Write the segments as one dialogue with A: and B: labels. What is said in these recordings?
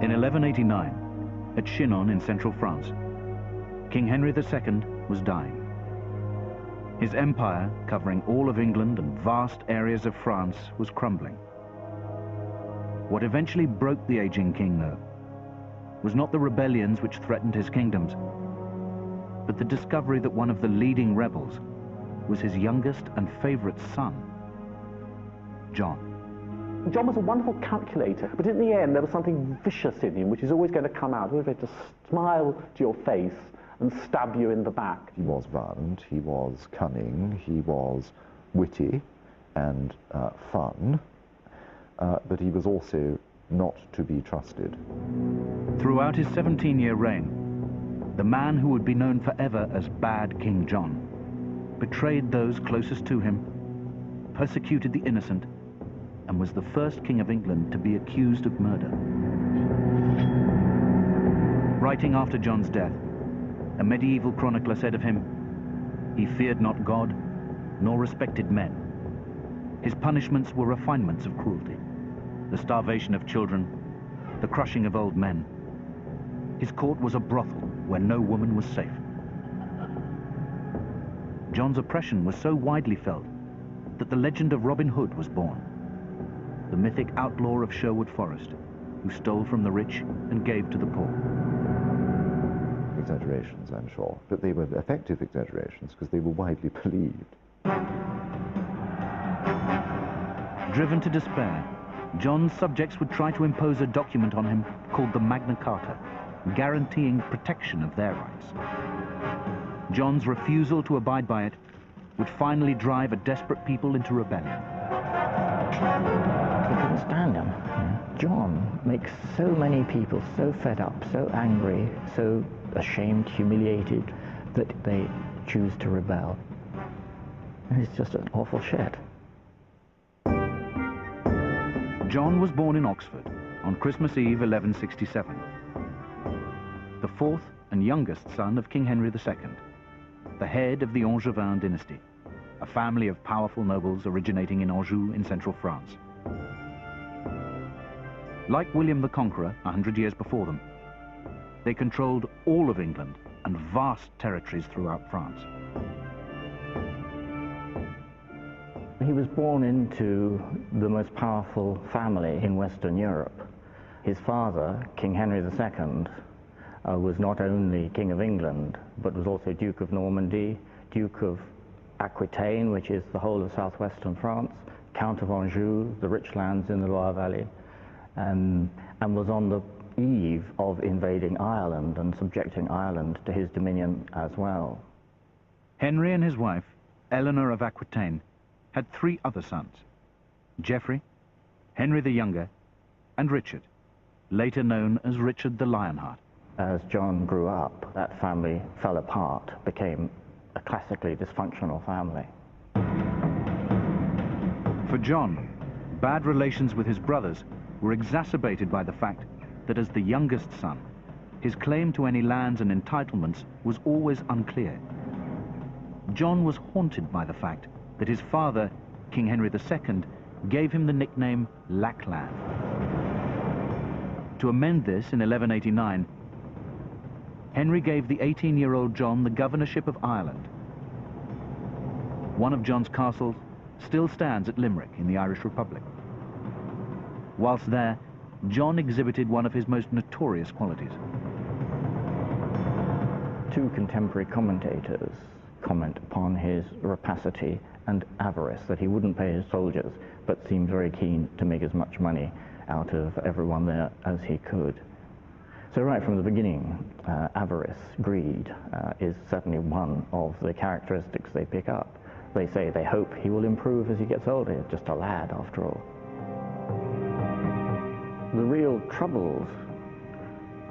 A: In 1189, at Chinon in central France, King Henry II was dying. His empire, covering all of England and vast areas of France, was crumbling. What eventually broke the aging king, though, was not the rebellions which threatened his kingdoms, but the discovery that one of the leading rebels was his youngest and favorite son, John.
B: John was a wonderful calculator, but in the end there was something vicious in him which is always going to come out, always going to smile to your face and stab you in the back.
C: He was violent, he was cunning, he was witty and fun, but he was also not to be trusted.
A: Throughout his 17-year reign, the man who would be known forever as Bad King John betrayed those closest to him, persecuted the innocent, and was the first king of England to be accused of murder. Writing after John's death, a medieval chronicler said of him, "He feared not God, nor respected men. His punishments were refinements of cruelty, the starvation of children, the crushing of old men. His court was a brothel where no woman was safe." John's oppression was so widely felt that the legend of Robin Hood was born, the mythic outlaw of Sherwood Forest, who stole from the rich and gave to the poor.
C: Exaggerations, I'm sure, but they were effective exaggerations because they were widely believed.
A: Driven to despair, John's subjects would try to impose a document on him called the Magna Carta, guaranteeing protection of their rights. John's refusal to abide by it would finally drive a desperate people into rebellion.
D: He couldn't stand him. John makes so many people so fed up, so angry, so ashamed, humiliated, that they choose to rebel. And it's just an awful shit.
A: John was born in Oxford on Christmas Eve 1167, the fourth and youngest son of King Henry II, the head of the Angevin dynasty, a family of powerful nobles originating in Anjou in central France. Like William the Conqueror 100 years before them, they controlled all of England and vast territories throughout France.
D: He was born into the most powerful family in Western Europe. His father, King Henry II, was not only King of England, but was also Duke of Normandy, Duke of Aquitaine, which is the whole of southwestern France, Count of Anjou, the rich lands in the Loire Valley, and was on the eve of invading Ireland and subjecting Ireland to his dominion as well.
A: Henry and his wife, Eleanor of Aquitaine, had three other sons: Geoffrey, Henry the Younger, and Richard, later known as Richard the Lionheart.
D: As John grew up, that family fell apart, became a classically dysfunctional family.
A: For John, bad relations with his brothers were exacerbated by the fact that as the youngest son, his claim to any lands and entitlements was always unclear. John was haunted by the fact that his father, King Henry II, gave him the nickname Lackland. To amend this in 1189, Henry gave the 18-year-old John the governorship of Ireland. One of John's castles still stands at Limerick in the Irish Republic. Whilst there, John exhibited one of his most notorious qualities.
D: Two contemporary commentators comment upon his rapacity and avarice, that he wouldn't pay his soldiers, but seemed very keen to make as much money out of everyone there as he could. So right from the beginning, avarice, greed, is certainly one of the characteristics they pick up. They say they hope he will improve as he gets older. He's just a lad, after all. The real troubles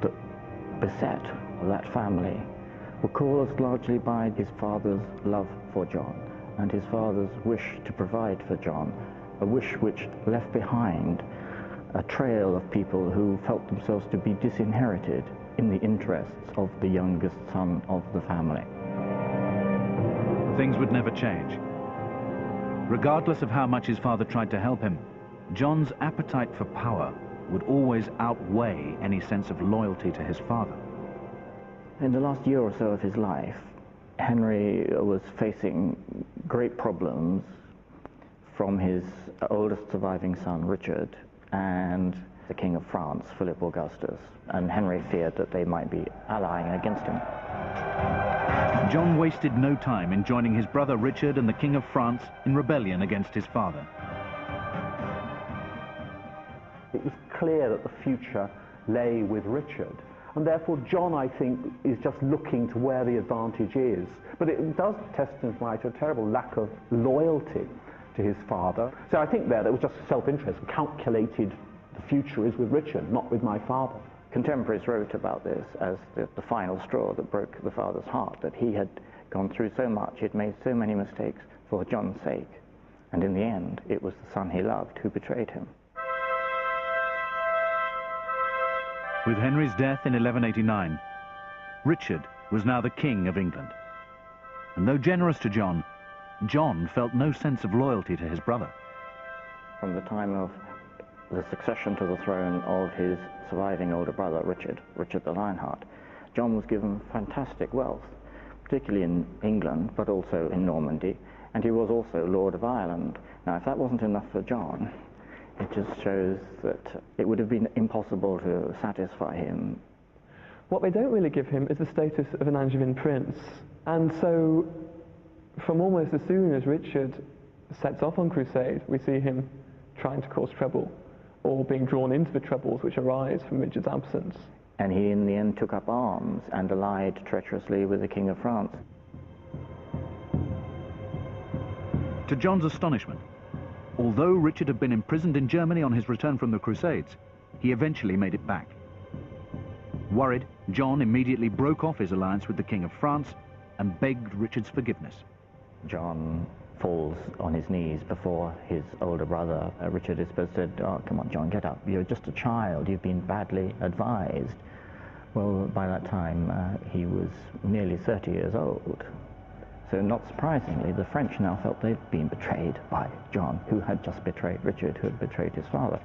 D: that beset that family were caused largely by his father's love for John and his father's wish to provide for John, a wish which left behind a trail of people who felt themselves to be disinherited in the interests of the youngest son of the family.
A: Things would never change. Regardless of how much his father tried to help him, John's appetite for power would always outweigh any sense of loyalty to his father.
D: In the last year or so of his life, Henry was facing great problems from his oldest surviving son, Richard, and the King of France, Philip Augustus, and Henry feared that they might be allying against him.
A: John wasted no time in joining his brother Richard and the King of France in rebellion against his father.
B: It was clear that the future lay with Richard, and therefore John, I think, is just looking to where the advantage is. But it does testify to a terrible lack of loyalty to his father. So I think there was just self-interest, calculated the future is with Richard, not with my father.
D: Contemporaries wrote about this as the final straw that broke the father's heart, that he had gone through so much, he'd made so many mistakes for John's sake, and in the end it was the son he loved who betrayed him.
A: With Henry's death in 1189, Richard was now the King of England. And though generous to John, John felt no sense of loyalty to his brother.
D: From the time of the succession to the throne of his surviving older brother, Richard the Lionheart, John was given fantastic wealth, particularly in England, but also in Normandy, and he was also Lord of Ireland. Now, if that wasn't enough for John, it just shows that it would have been impossible to satisfy him.
E: What they don't really give him is the status of an Angevin prince, and so from almost as soon as Richard sets off on crusade, we see him trying to cause trouble, or being drawn into the troubles which arise from Richard's absence.
D: And he in the end took up arms and allied treacherously with the King of France.
A: To John's astonishment, although Richard had been imprisoned in Germany on his return from the Crusades, he eventually made it back. Worried, John immediately broke off his alliance with the King of France and begged Richard's forgiveness.
D: John falls on his knees before his older brother. Richard is supposed to say, "Oh, come on, John, get up. You're just a child. You've been badly advised." Well, by that time, he was nearly 30 years old. So not surprisingly, the French now felt they'd been betrayed by John, who had just betrayed Richard, who had betrayed his father.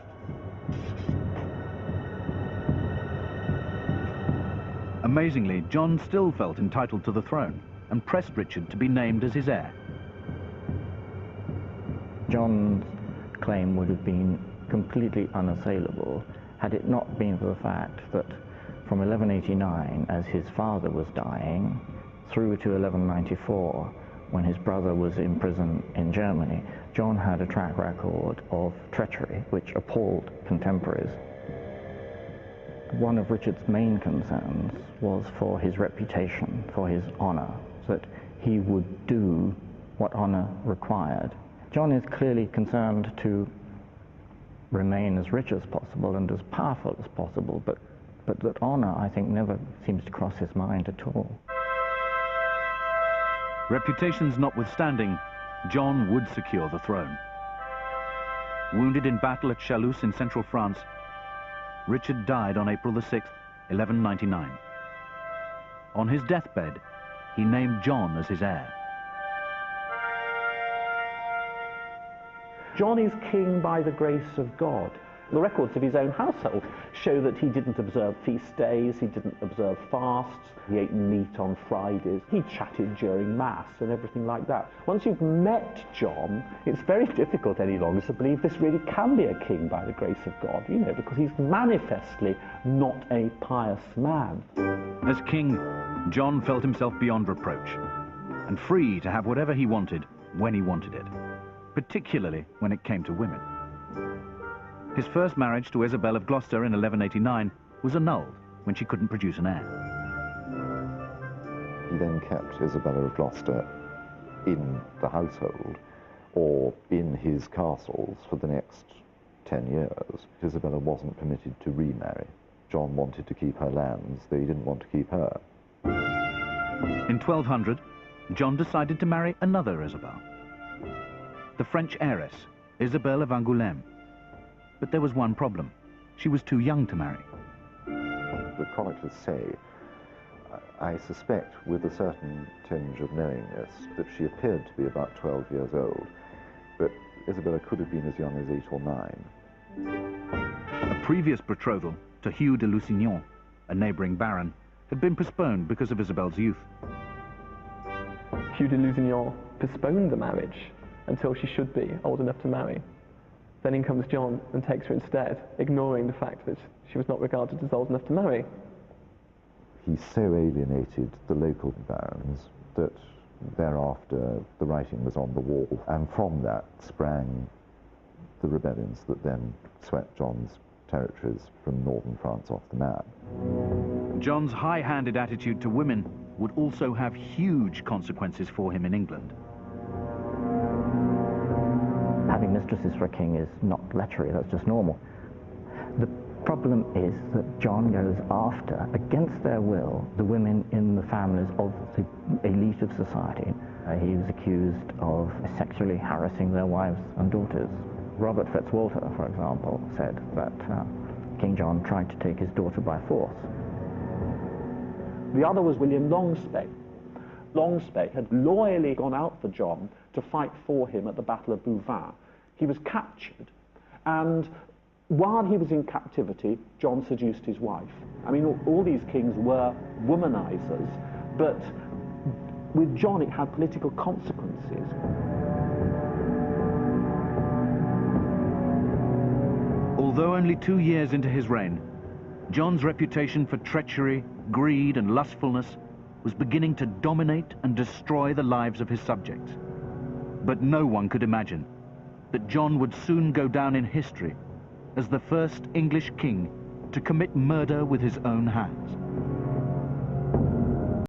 A: Amazingly, John still felt entitled to the throne and pressed Richard to be named as his heir.
D: John's claim would have been completely unassailable had it not been for the fact that from 1189, as his father was dying, through to 1194, when his brother was in prison in Germany, John had a track record of treachery which appalled contemporaries. One of Richard's main concerns was for his reputation, for his honor, that he would do what honor required. John is clearly concerned to remain as rich as possible and as powerful as possible, but that honor, I think, never seems to cross his mind at all.
A: Reputations notwithstanding, John would secure the throne. Wounded in battle at Chalus in central France, Richard died on April the 6th, 1199. On his deathbed, he named John as his heir.
B: John is king by the grace of God. The records of his own household show that he didn't observe feast days, he didn't observe fasts, he ate meat on Fridays, he chatted during Mass and everything like that. Once you've met John, it's very difficult any longer to believe this really can be a king by the grace of God, you know, because he's manifestly not a pious man.
A: As king, John felt himself beyond reproach and free to have whatever he wanted when he wanted it, particularly when it came to women. His first marriage to Isabel of Gloucester in 1189 was annulled when she couldn't produce an heir.
C: He then kept Isabella of Gloucester in the household or in his castles for the next 10 years. Isabella wasn't permitted to remarry. John wanted to keep her lands, though he didn't want to keep her.
A: In 1200, John decided to marry another Isabel, the French heiress, Isabel of Angoulême. But there was one problem. She was too young to marry.
C: The chroniclers say, I suspect with a certain tinge of knowing this, that she appeared to be about 12 years old, but Isabella could have been as young as 8 or 9.
A: A previous betrothal to Hugh de Lusignan, a neighbouring baron, had been postponed because of Isabel's youth.
E: Hugh de Lusignan postponed the marriage until she should be old enough to marry. Then in comes John and takes her instead, ignoring the fact that she was not regarded as old enough to marry.
C: He so alienated the local barons that thereafter the writing was on the wall, and from that sprang the rebellions that then swept John's territories from northern France off the map.
A: John's high-handed attitude to women would also have huge consequences for him in England.
D: Having mistresses for a king is not lechery, that's just normal. The problem is that John goes after, against their will, the women in the families of the elite of society. He was accused of sexually harassing their wives and daughters. Robert Fitzwalter, for example, said that King John tried to take his daughter by force.
B: The other was William Longspec. Longspec had loyally gone out for John to fight for him at the Battle of Bouvines. He was captured, and while he was in captivity, John seduced his wife. I mean, all these kings were womanizers, but with John it had political consequences.
A: Although only 2 years into his reign, John's reputation for treachery, greed and lustfulness was beginning to dominate and destroy the lives of his subjects. But no one could imagine that John would soon go down in history as the first English king to commit murder with his own hands.